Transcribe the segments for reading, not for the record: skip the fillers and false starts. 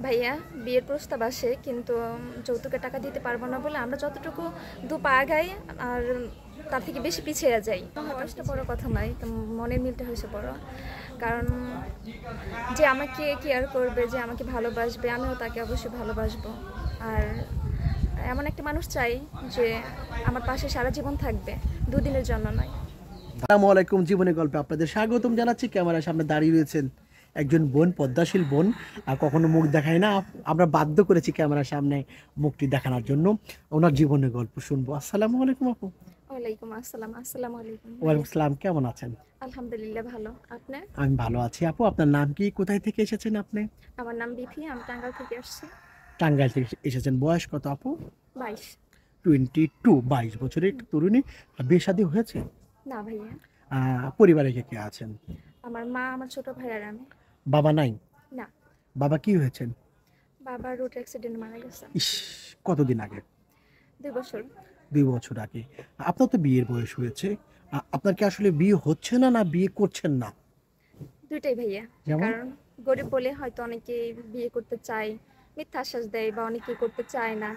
ভাইয়া বিয়ের প্রস্তাব আসে কিন্তু যৌতুকের টাকা দিতে পারবো না বলে আমরা যতটুকু দু পা আগাই আর তার থেকে বেশি পিছিয়ে যাই। বয়সটা বড় কথা নয়, তো মনের মিলটা হয়েছে বড়। কারণ যে আমাকে কেয়ার করবে, যে আমাকে ভালোবাসবে, আমিও তাকে অবশ্যই ভালোবাসবো। আর এমন একটা মানুষ চাই যে আমার পাশে সারা জীবন থাকবে, দুদিনের জন্য নয়। আসসালামু আলাইকুম, জীবনের গল্পে আপনাদের স্বাগতম জানাচ্ছি। ক্যামেরার সামনে দাঁড়িয়ে রয়েছেন একজন বোন, পদ্মাশীল বোন। আর কখনো মুখ দেখায় না, আমরা বাধ্য করেছি ক্যামেরার সামনে মুখটি দেখানোর জন্য। ওনার জীবনের গল্প শুনবো। আসসালামু আলাইকুম আপু। ওয়ালাইকুম আসসালাম। আসসালামু আলাইকুম। ওয়ালাইকুম আসসালাম, কেমন আছেন? আলহামদুলিল্লাহ ভালো। আপনার? আমি ভালো আছি আপু। আপনার নাম কি, কোথায় থেকে এসেছেন আপনি? আমার নাম বিথি, আমি টাঙ্গাইল থেকে আসছি। টাঙ্গাইল থেকে এসেছেন। বয়স কত আপু? 22। 22, 22 বছরের একটু তরুণী। বিয়ে শাদী হয়েছে? না ভাইয়া। পরিবারে কে কে আছেন? আমার মা, আমার ছোট ভাই আর আমি। বাবা নাই? না। বাবা কি হয়েছেন? বাবা রোড অ্যাক্সিডেন্ট মারা গেছে। ইস, কতদিন আগে? 2 বছর। 2 বছর আগে। আপনার তো বিয়ের বয়স হয়েছে। আপনার কি আসলে বিয়ে হচ্ছে না, না বিয়ে করছেন না? দুইটাই ভাইয়া। যেমন? কারণ গরিব বলে হয়তো অনেকে বিয়ে করতে চায়, মিথ্যা আশ্বাস দেয়, বা অনেকে করতে চায় না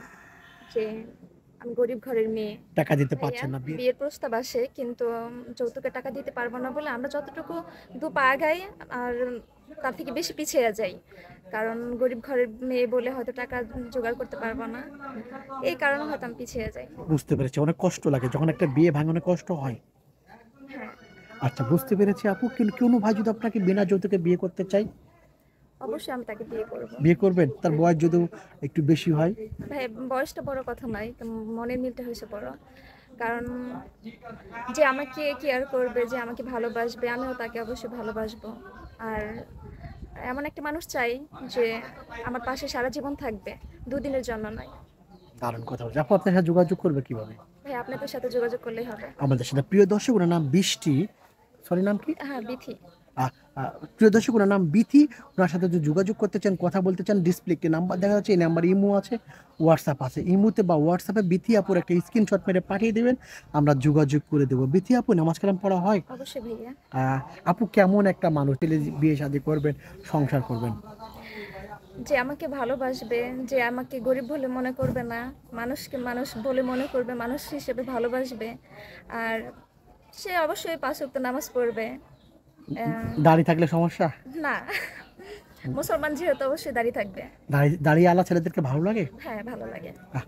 যে আমি গরিব ঘরের মেয়ে। টাকা দিতে ভাইয়া পারছেন না বিয়ে? বিয়ের প্রস্তাব আসে কিন্তু যৌতুকের টাকা দিতে পারবো না বলে আমরা যতটুকু দু পা আগাই আর তার থেকে বেশি পিছিয়ে যাই। কারণ গরিব ঘরের মেয়ে বলে হয়তো টাকা জোগাড় করতে পারবো না, এই কারণে হয়তো আমি পিছিয়ে যাই। বুঝতে পেরেছি, অনেক কষ্ট লাগে যখন একটা বিয়ে ভাঙে, অনেক কষ্ট হয়। হ্যাঁ, আচ্ছা, বুঝতে পেরেছি আপু। কোনো ভাই যদি আপনাকে বিনা যৌতুকে বিয়ে করতে চাই? অবশ্যই আমি তাকে বিয়ে করবো। বিয়ে করবেন? তার বয়স যদি একটু বেশি হয়? ভাই বয়সটা বড় কথা নয়, তো মনের মিলটা হয়েছে বড়। কারণ যে আমাকে কেয়ার করবে, যে আমাকে ভালোবাসবে, আমিও তাকে অবশ্যই ভালোবাসবো। আর এমন একটা মানুষ চাই যে আমার পাশে সারা জীবন থাকবে, দুদিনের জন্য নয়। দারুণ কথা বলছি আপু। আপনার সাথে যোগাযোগ করবে কিভাবে? ভাই আপনাদের সাথে যোগাযোগ করলেই হবে। আমাদের সাথে প্রিয় দর্শক, ওনার নাম বৃষ্টি। সরি, নাম কি? হ্যাঁ, বিথি। আহ, প্রিয় দর্শক, ওনার নাম বিথি। ওনার সাথে যদি যোগাযোগ করতে চান, কথা বলতে চান, ডিসপ্লে একটি নাম্বার দেখা যাচ্ছে, এই নাম্বার ইমো আছে, হোয়াটসঅ্যাপ আছে। ইমোতে বা হোয়াটসঅ্যাপে বিথি আপুর একটা স্ক্রিনশট মেরে পাঠিয়ে দেবেন, আমরা যোগাযোগ করে দেবো। বিথি আপু, নামাজ কালাম পড়া হয়? অবশ্যই ভাইয়া। আপু কেমন একটা মানুষ ছেলে বিয়ে শাদী করবেন, সংসার করবেন? যে আমাকে ভালোবাসবে, যে আমাকে গরিব বলে মনে করবে না, মানুষকে মানুষ বলে মনে করবে, মানুষ হিসেবে ভালোবাসবে। আর সে অবশ্যই 5 ওয়াক্ত নামাজ পড়বে। দাড়ি থাকলে সমস্যা? না, মুসলমান যেহেতু অবশ্যই দাঁড়িয়ে থাকবে। দাড়ি আলা ছেলেদেরকে ভালো লাগে? হ্যাঁ, ভালো লাগে। আহ,